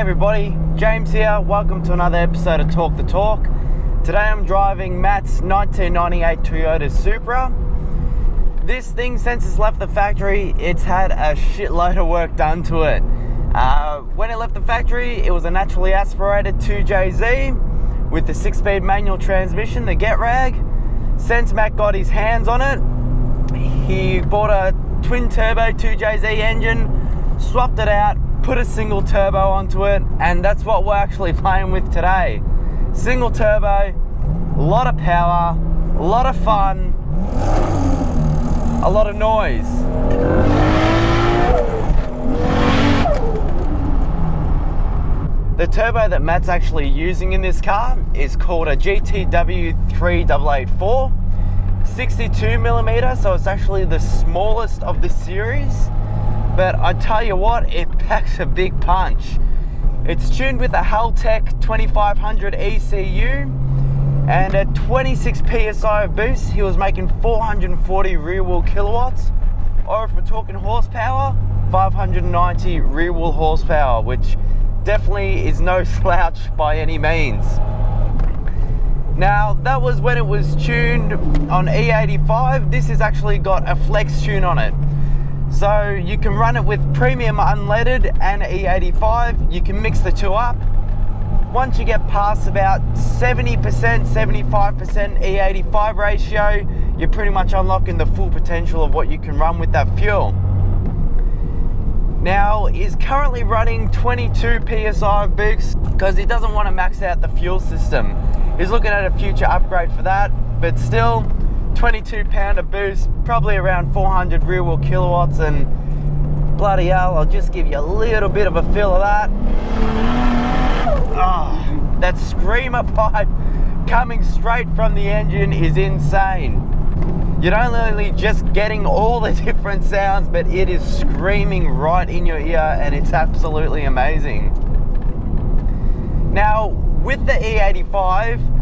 everybody, James here. Welcome to another episode of Talk the Talk. Today I'm driving Matt's 1998 Toyota Supra. This thing, since it's left the factory, it's had a shitload of work done to it. When it left the factory, it was a naturally aspirated 2JZ with the 6-speed manual transmission, the Get Rag. Since Matt got his hands on it, he bought a twin turbo 2JZ engine, swapped it out, put a single turbo onto it, and that's what we're actually playing with today. Single turbo, a lot of power, a lot of fun, a lot of noise. The turbo that Matt's actually using in this car is called a GTW 3884, 62mm, so it's actually the smallest of the series. But I tell you what, it packs a big punch. It's tuned with a Haltech 2500 ECU, and at 26 PSI of boost, he was making 440 rear wheel kilowatts, or if we're talking horsepower, 590 rear wheel horsepower, which definitely is no slouch by any means. Now, that was when it was tuned on E85. This has actually got a flex tune on it. So you can run it with premium unleaded and E85. You can mix the two up. Once you get past about 70%, 75% E85 ratio, you're pretty much unlocking the full potential of what you can run with that fuel. Now, he's currently running 22 PSI of boost because he doesn't want to max out the fuel system. He's looking at a future upgrade for that, but still, 22 pounder boost, probably around 400 rear wheel kilowatts, and bloody hell, I'll just give you a little bit of a feel of that. Oh, that screamer pipe coming straight from the engine is insane. You're not only just getting all the different sounds, but it is screaming right in your ear, and it's absolutely amazing. Now, with the E85,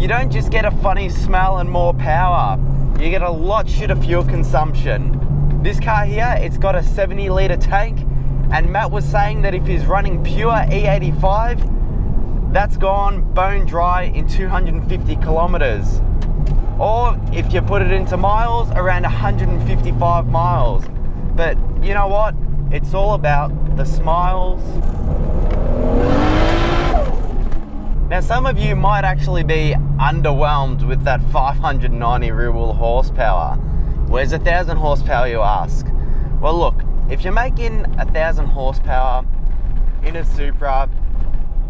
you don't just get a funny smell and more power, you get a lot shitter fuel consumption. This car here, it's got a 70 litre tank, and Matt was saying that if he's running pure E85, that's gone bone dry in 250 kilometers. Or if you put it into miles, around 155 miles. But you know what? It's all about the smiles. Now, some of you might actually be underwhelmed with that 590 rear wheel horsepower. Where's 1,000 horsepower, you ask? Well, look, if you're making 1,000 horsepower in a Supra,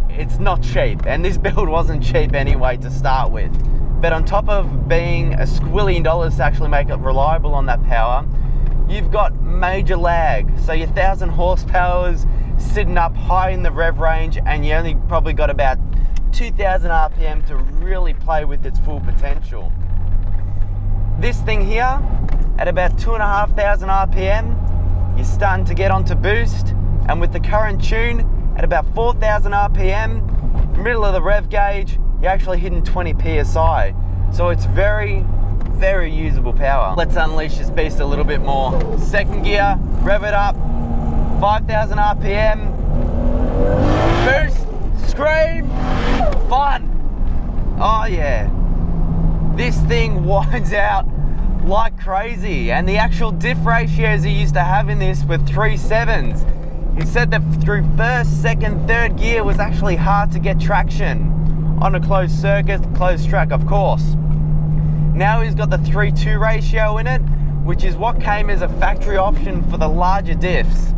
it's not cheap, and this build wasn't cheap anyway to start with. But on top of being a squillion dollars to actually make it reliable on that power, you've got major lag. So your 1,000 horsepower's sitting up high in the rev range, and you only probably got about 2,000 RPM to really play with its full potential. This thing here, at about 2,500 RPM, you're starting to get onto boost, and with the current tune, at about 4,000 RPM, middle of the rev gauge, you're actually hitting 20 PSI. So it's very, very usable power. Let's unleash this beast a little bit more. Second gear, rev it up, 5,000 RPM, boost, scream, fun. Oh yeah. This thing winds out like crazy, and the actual diff ratios he used to have in this were 3.7s. He said that through first, second, third gear was actually hard to get traction on a closed circuit, closed track, of course. Now he's got the 3:2 ratio in it, which is what came as a factory option for the larger diffs.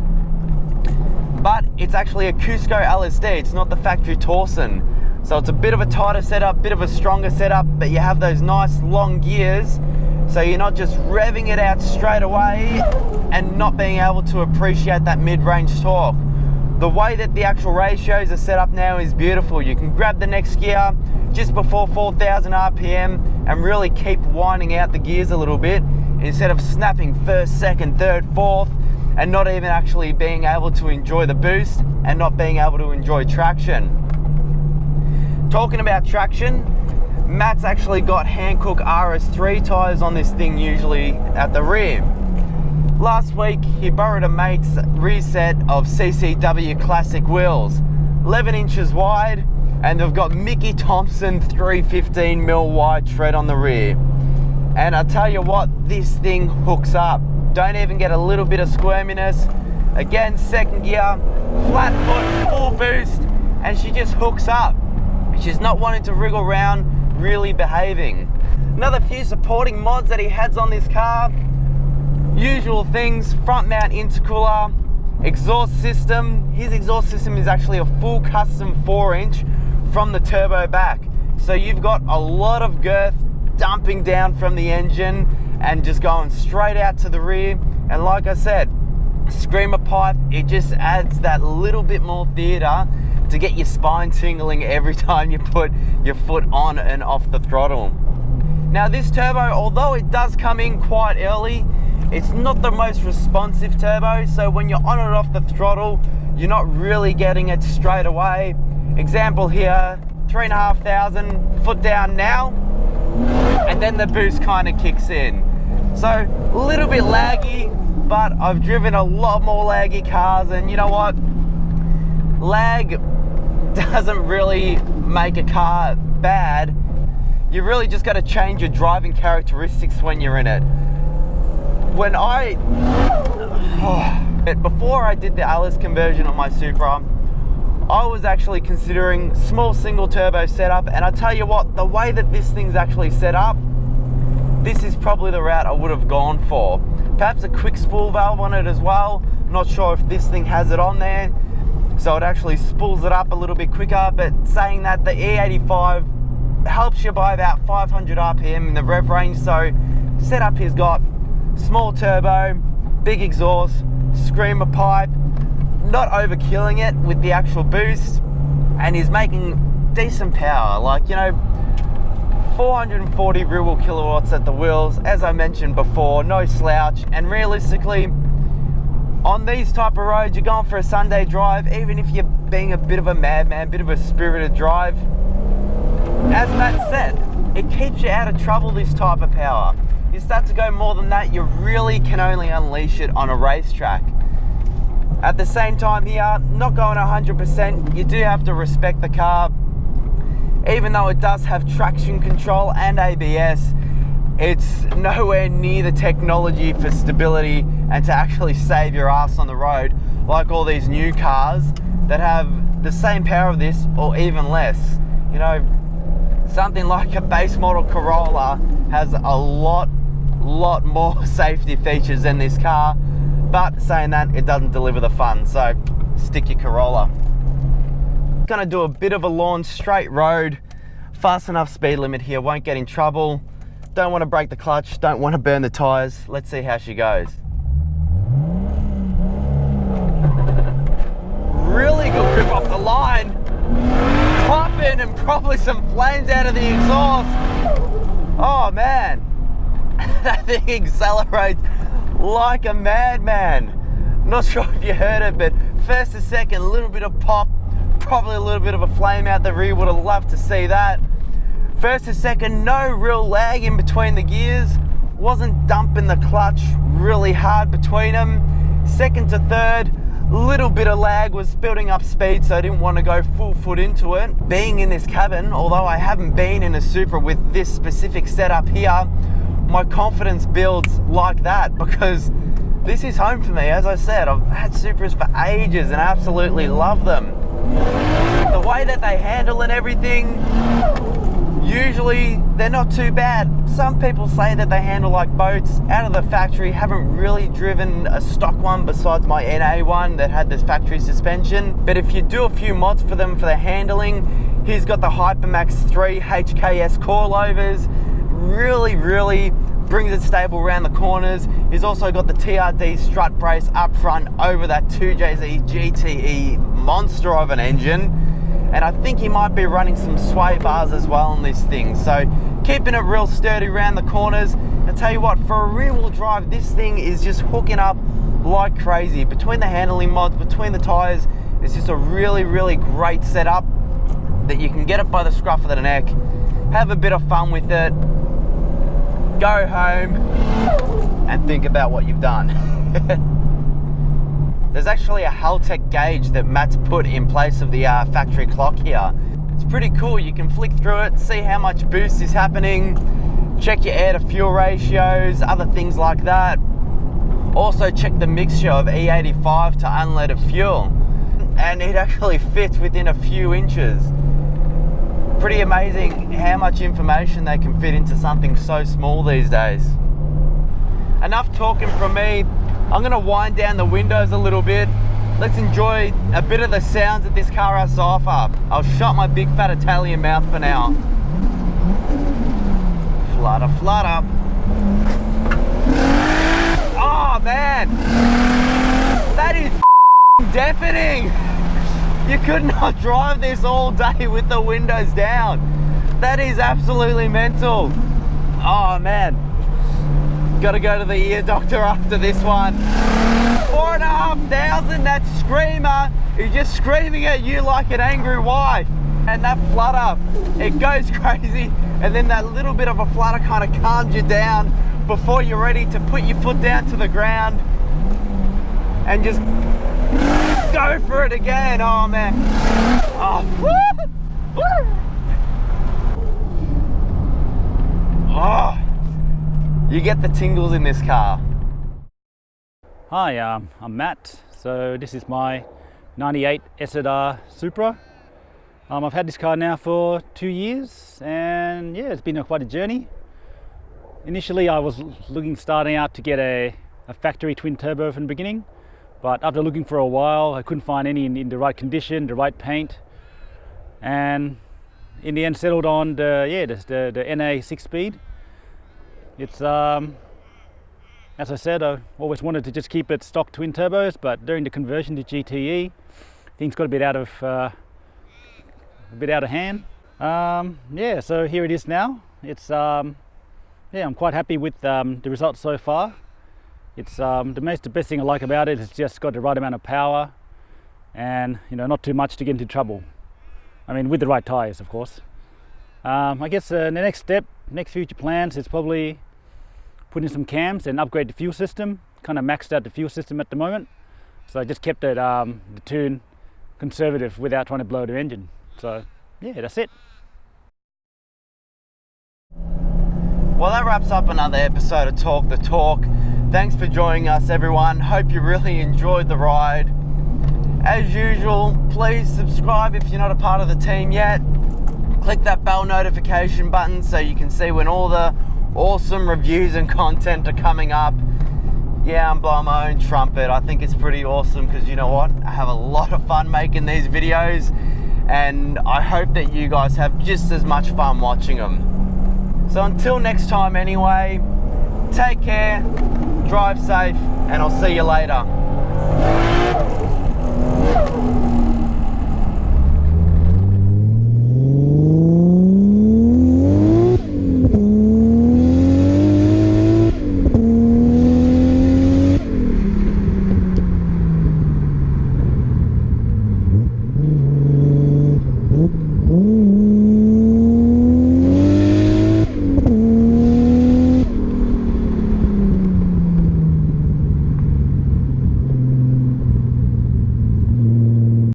But it's actually a Cusco LSD, it's not the factory Torsen. So it's a bit of a tighter setup, bit of a stronger setup, but you have those nice long gears, so you're not just revving it out straight away and not being able to appreciate that mid-range torque. The way that the actual ratios are set up now is beautiful. You can grab the next gear just before 4,000 RPM and really keep winding out the gears a little bit, instead of snapping first, second, third, fourth, and not even actually being able to enjoy the boost and not being able to enjoy traction. Talking about traction, Matt's actually got Hankook RS3 tyres on this thing, usually at the rear. Last week, he borrowed a mate's rear set of CCW classic wheels. 11 inches wide, and they've got Mickey Thompson 315mm wide tread on the rear. And I tell you what, this thing hooks up. Don't even get a little bit of squirminess. Again, second gear, flat foot, full boost, and she just hooks up. She's not wanting to wriggle around, really behaving. Another few supporting mods that he has on this car. Usual things, front mount intercooler, exhaust system. His exhaust system is actually a full custom 4-inch from the turbo back. So you've got a lot of girth dumping down from the engine and just going straight out to the rear. And like I said, screamer pipe, it just adds that little bit more theatre to get your spine tingling every time you put your foot on and off the throttle. Now this turbo, although it does come in quite early, it's not the most responsive turbo, so when you're on and off the throttle, you're not really getting it straight away. Example here, 3,500, foot down now, and then the boost kind of kicks in. So a little bit laggy, but I've driven a lot more laggy cars, and you know what? Lag doesn't really make a car bad. You really just got to change your driving characteristics when you're in it. Before I did the Alice conversion on my Supra, I was actually considering small single turbo setup, and I tell you what, the way that this thing's actually set up, this is probably the route I would have gone for. Perhaps a quick spool valve on it as well. Not sure if this thing has it on there, so it actually spools it up a little bit quicker. But saying that, the E85 helps you by about 500 RPM in the rev range. So setup he's got small turbo, big exhaust, screamer pipe, not overkilling it with the actual boost, and he's making decent power, like, you know, 440 real kilowatts at the wheels, as I mentioned before, no slouch. And realistically, on these type of roads, you're going for a Sunday drive, even if you're being a bit of a madman, bit of a spirited drive, as Matt said, it keeps you out of trouble, this type of power. You start to go more than that, you really can only unleash it on a racetrack. At the same time here, not going 100%, you do have to respect the car. Even though it does have traction control and ABS, it's nowhere near the technology for stability and to actually save your ass on the road, like all these new cars that have the same power of this or even less. You know, something like a base model Corolla has a lot more safety features than this car, but saying that, it doesn't deliver the fun, so stick your Corolla. Gonna do a bit of a lawn, straight road, fast enough speed limit here, won't get in trouble, don't want to break the clutch, don't want to burn the tires. Let's see how she goes. Really good grip off the line, popping, and probably some flames out of the exhaust. Oh man, that thing accelerates like a madman. Not sure if you heard it, but first to second, a little bit of pop, probably a little bit of a flame out the rear. Would have loved to see that. First to second, no real lag in between the gears. Wasn't dumping the clutch really hard between them. Second to third, little bit of lag, was building up speed, so I didn't want to go full foot into it. Being in this cabin, although I haven't been in a Supra with this specific setup here, my confidence builds like that, because this is home for me. As I said, I've had Supras for ages and I absolutely love them. The way that they handle and everything, usually they're not too bad. Some people say that they handle like boats. Out of the factory, haven't really driven a stock one besides my NA one that had this factory suspension. But if you do a few mods for them for the handling, he's got the Hypermax 3 HKS coilovers. Really brings it stable around the corners. He's also got the TRD strut brace up front over that 2JZ GTE monster of an engine. And I think he might be running some sway bars as well on this thing. So keeping it real sturdy around the corners. I tell you what, for a rear wheel drive, this thing is just hooking up like crazy. Between the handling mods, between the tires, it's just a really great setup that you can get it by the scruff of the neck, have a bit of fun with it, go home and think about what you've done. There's actually a Haltech gauge that Matt's put in place of the factory clock here. It's pretty cool. You can flick through it, see how much boost is happening, check your air to fuel ratios, other things like that. Also check the mixture of E85 to unleaded fuel, and it actually fits within a few inches. Pretty amazing how much information they can fit into something so small these days. Enough talking from me. I'm gonna wind down the windows a little bit. Let's enjoy a bit of the sounds that this car has to offer. I'll shut my big fat Italian mouth for now. Flutter, flutter. Oh man, that is deafening. You could not drive this all day with the windows down. That is absolutely mental. Oh man, gotta go to the ear doctor after this one. 4,500, that screamer is just screaming at you like an angry wife. And that flutter, it goes crazy, and then that little bit of a flutter kind of calms you down before you're ready to put your foot down to the ground and just go for it again. Oh man. Oh, woo, woo. Oh, you get the tingles in this car. Hi, I'm Matt. So this is my 98 SIR Supra. I've had this car now for 2 years, and yeah, it's been quite a journey. Initially I was starting out to get a factory twin turbo from the beginning, but after looking for a while I couldn't find any in the right condition, the right paint, and in the end settled on the NA 6-speed. It's as I said, I always wanted to just keep it stock twin turbos, but during the conversion to GTE, things got a bit out of hand. Yeah, so here it is now. It's yeah, I'm quite happy with the results so far. It's the best thing I like about it is it's just got the right amount of power, and not too much to get into trouble. I mean, with the right tires, of course. I guess the next future plans is probably put in some cams and upgrade the fuel system. Kind of maxed out the fuel system at the moment, so I just kept it the tune conservative without trying to blow the engine. So yeah, that's it. Well, that wraps up another episode of Talk the Talk. Thanks for joining us, everyone. Hope you really enjoyed the ride. As usual, please subscribe if you're not a part of the team yet. Click that bell notification button so you can see when all the awesome reviews and content are coming up. Yeah, I'm blowing my own trumpet. I think it's pretty awesome because you know what? I have a lot of fun making these videos, and I hope that you guys have just as much fun watching them. So until next time anyway, take care, drive safe, and I'll see you later.